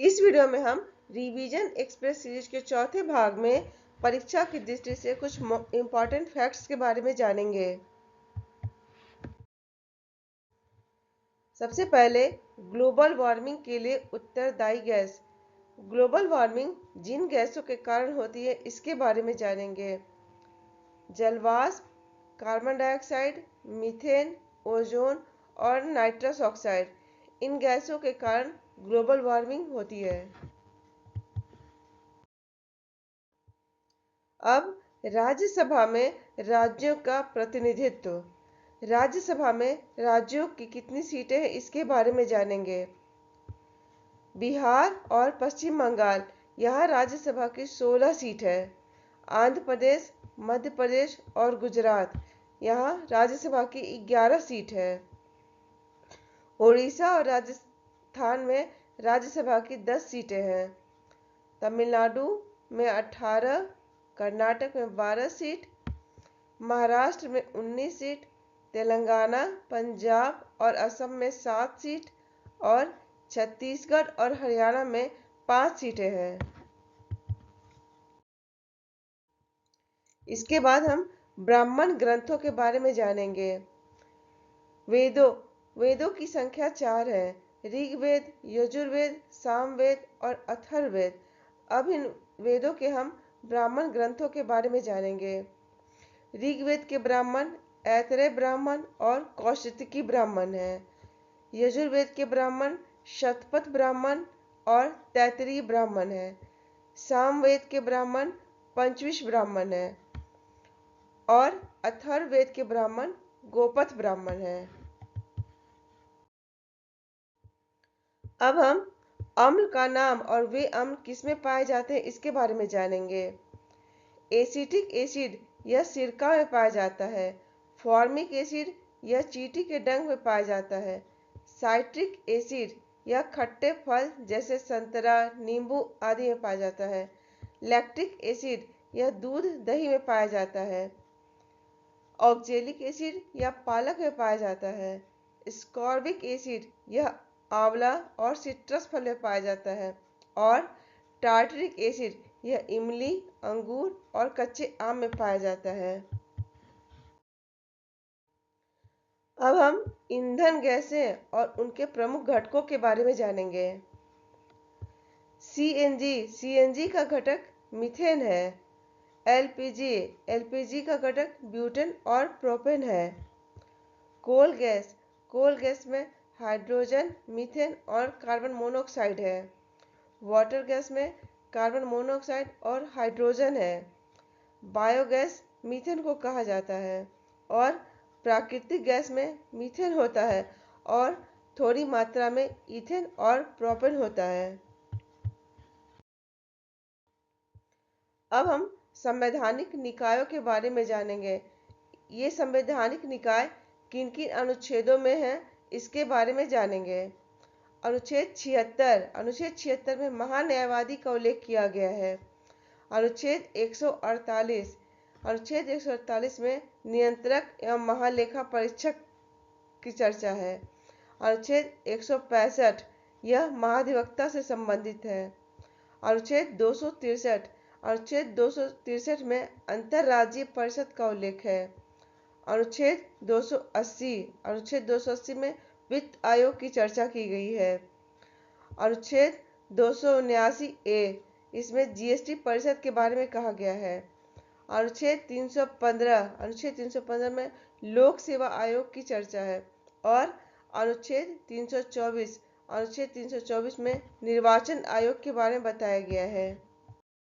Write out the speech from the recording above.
इस वीडियो में हम रिवीजन एक्सप्रेस सीरीज के चौथे भाग में परीक्षा की दृष्टि से कुछ इम्पोर्टेंट फैक्ट्स के बारे में जानेंगे। सबसे पहले ग्लोबल वार्मिंग के लिए उत्तरदायी गैस। ग्लोबल वार्मिंग जिन गैसों के कारण होती है इसके बारे में जानेंगे। जलवाष्प, कार्बन डाइऑक्साइड, मीथेन, ओजोन और नाइट्रस ऑक्साइड, इन गैसों के कारण ग्लोबल वार्मिंग होती है। अब राज्यसभा में राज्यों का प्रतिनिधित्व। राज्यसभा में राज्यों की कितनी सीटें हैं इसके बारे में जानेंगे। बिहार और पश्चिम बंगाल, यहाँ राज्यसभा की 16 सीट है। आंध्र प्रदेश, मध्य प्रदेश और गुजरात, यहाँ राज्यसभा की 11 सीट है। उड़ीसा और राजस्थान में राज्यसभा की 10 सीटें हैं। तमिलनाडु में 18, कर्नाटक में 12 सीट, महाराष्ट्र में 19 सीट, तेलंगाना, पंजाब और असम में 7 सीट और छत्तीसगढ़ और हरियाणा में 5 सीटें हैं। इसके बाद हम ब्राह्मण ग्रंथों के बारे में जानेंगे। वेदों की संख्या 4 है। ऋग्वेद, यजुर्वेद, सामवेद और अथर्ववेद। अब इन वेदों के हम ब्राह्मण ग्रंथों के बारे में जानेंगे। ऋग्वेद के ब्राह्मण ऐतरेय ब्राह्मण और कौशिकी ब्राह्मण हैं। यजुर्वेद के ब्राह्मण शतपथ ब्राह्मण और तैत्तिरीय ब्राह्मण हैं। सामवेद के ब्राह्मण पंचविश ब्राह्मण हैं और अथर्ववेद के ब्राह्मण गोपथ ब्राह्मण हैं। अब हम अम्ल का नाम और वे अम्ल किसमें पाए जाते हैं इसके बारे में जानेंगे। एसिटिक एसिड यह सिरका में पाया जाता है। फॉर्मिक एसिड यह चींटी के डंक में पाया जाता है। साइट्रिक एसिड यह खट्टे फल जैसे संतरा, नींबू आदि में पाया जाता है। लैक्टिक एसिड यह दूध, दही में पाया जाता है। ऑक्जेलिक एसिड यह पालक में पाया जाता है। स्कॉर्बिक एसिड यह आंवला और सिट्रस फल में पाया जाता है और टार्टरिक एसिड यह इमली, अंगूर और कच्चे आम में पाया जाता है। अब हम ईंधन गैसें और उनके प्रमुख घटकों के बारे में जानेंगे। सीएनजी का घटक मीथेन है। एलपीजी का घटक ब्यूटेन और प्रोपेन है। कोल गैस में हाइड्रोजन, मीथेन और कार्बन मोनोऑक्साइड है। वाटर गैस में कार्बन मोनोऑक्साइड और हाइड्रोजन है। बायोगैस मीथेन को कहा जाता है और प्राकृतिक गैस में मीथेन होता है और थोड़ी मात्रा में ईथेन और प्रोपेन होता है। अब हम संवैधानिक निकायों के बारे में जानेंगे। ये संवैधानिक निकाय किन किन अनुच्छेदों में हैं इसके बारे में जानेंगे। अनुच्छेद 76 में महान्यायवादी का उल्लेख किया गया है। अनुच्छेद 148 में नियंत्रक एवं महालेखा परीक्षक की चर्चा है। अनुच्छेद 165 यह महाधिवक्ता से संबंधित है। अनुच्छेद 263 में अंतरराज्यीय परिषद का उल्लेख है। अनुच्छेद 280 में वित्त आयोग की चर्चा की गई है। अनुच्छेद 279A इसमें जीएसटी परिषद के बारे में कहा गया है। अनुच्छेद 315 में लोक सेवा आयोग की चर्चा है और अनुच्छेद 324 में निर्वाचन आयोग के बारे में बताया गया है।